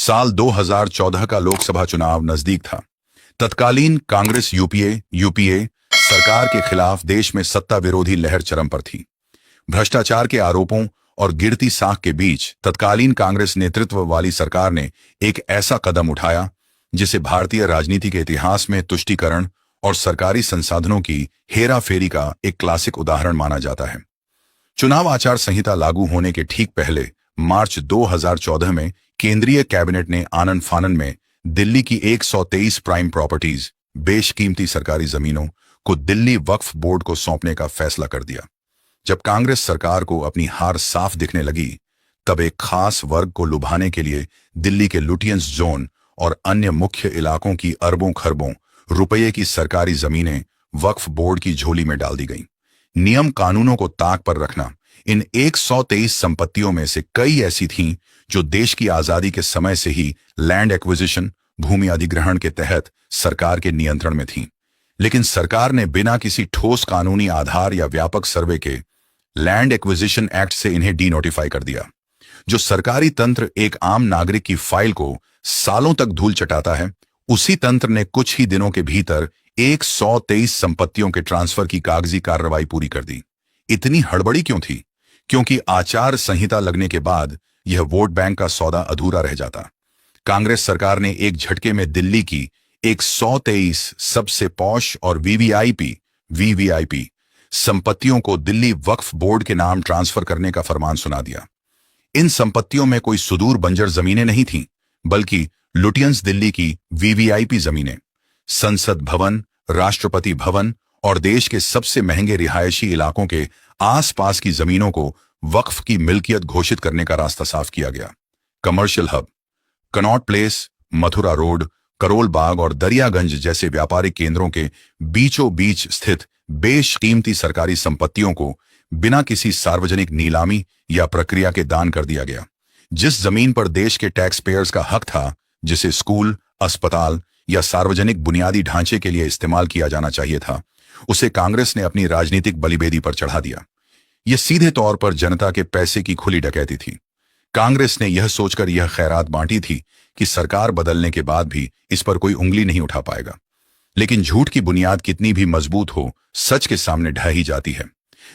साल 2014 का लोकसभा चुनाव नजदीक था। तत्कालीन कांग्रेस यूपीए सरकार के खिलाफ देश में सत्ता विरोधी लहर चरम पर थी। भ्रष्टाचार के आरोपों और गिरती साख के बीच तत्कालीन कांग्रेस नेतृत्व वाली सरकार ने एक ऐसा कदम उठाया जिसे भारतीय राजनीति के इतिहास में तुष्टीकरण और सरकारी संसाधनों की हेराफेरी का एक क्लासिक उदाहरण माना जाता है। चुनाव आचार संहिता लागू होने के ठीक पहले मार्च 2014 में केंद्रीय कैबिनेट ने आनन फानन में दिल्ली की 123 प्राइम प्रॉपर्टीज, बेशकीमती सरकारी जमीनों को दिल्ली वक्फ बोर्ड को सौंपने का फैसला कर दिया। जब कांग्रेस सरकार को अपनी हार साफ दिखने लगी, तब एक खास वर्ग को लुभाने के लिए दिल्ली के लुटियंस जोन और अन्य मुख्य इलाकों की अरबों खरबों रुपये की सरकारी जमीनें वक्फ बोर्ड की झोली में डाल दी गईं। नियम कानूनों को ताक पर रखना इन 123 संपत्तियों में से कई ऐसी थीं जो देश की आजादी के समय से ही लैंड एक्विजिशन, भूमि अधिग्रहण के तहत सरकार के नियंत्रण में थीं। लेकिन सरकार ने बिना किसी ठोस कानूनी आधार या व्यापक सर्वे के लैंड एक्विजिशन एक्ट से इन्हें डी नोटिफाई कर दिया। जो सरकारी तंत्र एक आम नागरिक की फाइल को सालों तक धूल चटाता है, उसी तंत्र ने कुछ ही दिनों के भीतर 123 संपत्तियों के ट्रांसफर की कागजी कार्रवाई पूरी कर दी। इतनी हड़बड़ी क्यों थी? क्योंकि आचार संहिता लगने के बाद यह वोट बैंक का सौदा अधूरा रह जाता। कांग्रेस सरकार ने एक झटके में दिल्ली की 123 सबसे पॉश और वीवीआईपी संपत्तियों को दिल्ली वक्फ बोर्ड के नाम ट्रांसफर करने का फरमान सुना दिया। इन संपत्तियों में कोई सुदूर बंजर जमीनें नहीं थीं, बल्कि लुटियंस दिल्ली की वीवीआईपी जमीनें, संसद भवन, राष्ट्रपति भवन और देश के सबसे महंगे रिहायशी इलाकों के आसपास की जमीनों को वक्फ की मिल्कियत घोषित करने का रास्ता साफ किया गया। Commercial hub, Connaught Place, Mathura road, Karol Bagh और दरियागंज जैसे व्यापारिक केंद्रों के बीचों बीच स्थित बेशकीमती सरकारी संपत्तियों को बिना किसी सार्वजनिक नीलामी या प्रक्रिया के दान कर दिया गया। जिस जमीन पर देश के टैक्स पेयर्स का हक था, जिसे स्कूल, अस्पताल या सार्वजनिक बुनियादी ढांचे के लिए इस्तेमाल किया जाना चाहिए था, उसे कांग्रेस ने अपनी राजनीतिक बलिवेदी पर चढ़ा दिया। यह सीधे तौर पर जनता के पैसे की खुली डकैती थी। कांग्रेस ने यह सोचकर यह खैरात बांटी थी कि सरकार बदलने के बाद भी इस पर कोई उंगली नहीं उठा पाएगा। लेकिन झूठ की बुनियाद कितनी भी मजबूत हो, सच के सामने ढह ही जाती है।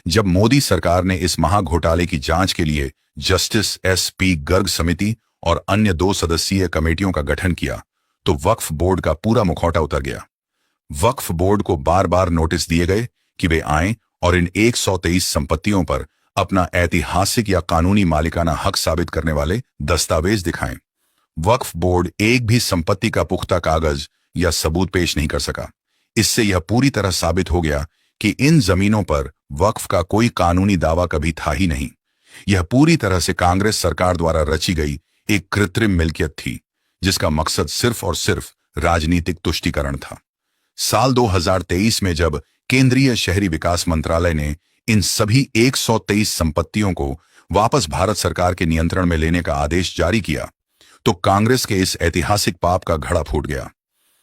जब मोदी सरकार ने इस महाघोटाले की जांच के लिए जस्टिस SP गर्ग समिति और अन्य 2 सदस्यीय कमेटियों का गठन किया, तो वक्फ बोर्ड का पूरा मुखौटा उतर गया। वक्फ बोर्ड को बार बार नोटिस दिए गए कि वे आएं और इन 123 संपत्तियों पर अपना ऐतिहासिक या कानूनी मालिकाना हक साबित करने वाले दस्तावेज दिखाएं। वक्फ बोर्ड एक भी संपत्ति का पुख्ता कागज या सबूत पेश नहीं कर सका। इससे यह पूरी तरह साबित हो गया कि इन जमीनों पर वक्फ का कोई कानूनी दावा कभी था ही नहीं। यह पूरी तरह से कांग्रेस सरकार द्वारा रची गई एक कृत्रिम मिल्कियत थी, जिसका मकसद सिर्फ और सिर्फ राजनीतिक तुष्टीकरण था। साल 2023 में जब केंद्रीय शहरी विकास मंत्रालय ने इन सभी 123 संपत्तियों को वापस भारत सरकार के नियंत्रण में लेने का आदेश जारी किया, तो कांग्रेस के इस ऐतिहासिक पाप का घड़ा फूट गया।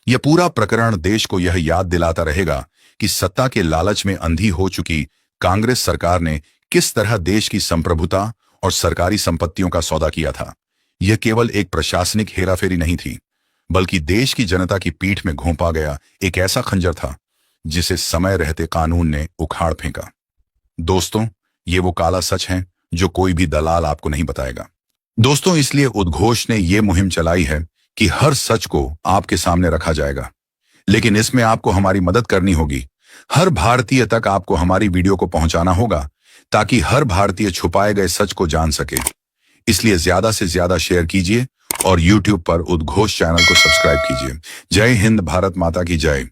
यह पूरा प्रकरण देश को यह याद दिलाता रहेगा कि सत्ता के लालच में अंधी हो चुकी कांग्रेस सरकार ने किस तरह देश की संप्रभुता और सरकारी संपत्तियों का सौदा किया था। यह केवल एक प्रशासनिक हेराफेरी नहीं थी, बल्कि देश की जनता की पीठ में घोंपा गया एक ऐसा खंजर था जिसे समय रहते कानून ने उखाड़ फेंका। दोस्तों, ये वो काला सच है जो कोई भी दलाल आपको नहीं बताएगा। दोस्तों, इसलिए उद्घोष ने यह मुहिम चलाई है कि हर सच को आपके सामने रखा जाएगा, लेकिन इसमें आपको हमारी मदद करनी होगी। हर भारतीय तक आपको हमारी वीडियो को पहुंचाना होगा ताकि हर भारतीय छुपाए गए सच को जान सके। इसलिए ज्यादा से ज्यादा शेयर कीजिए और YouTube पर उद्घोष चैनल को सब्सक्राइब कीजिए। जय हिंद, भारत माता की जय।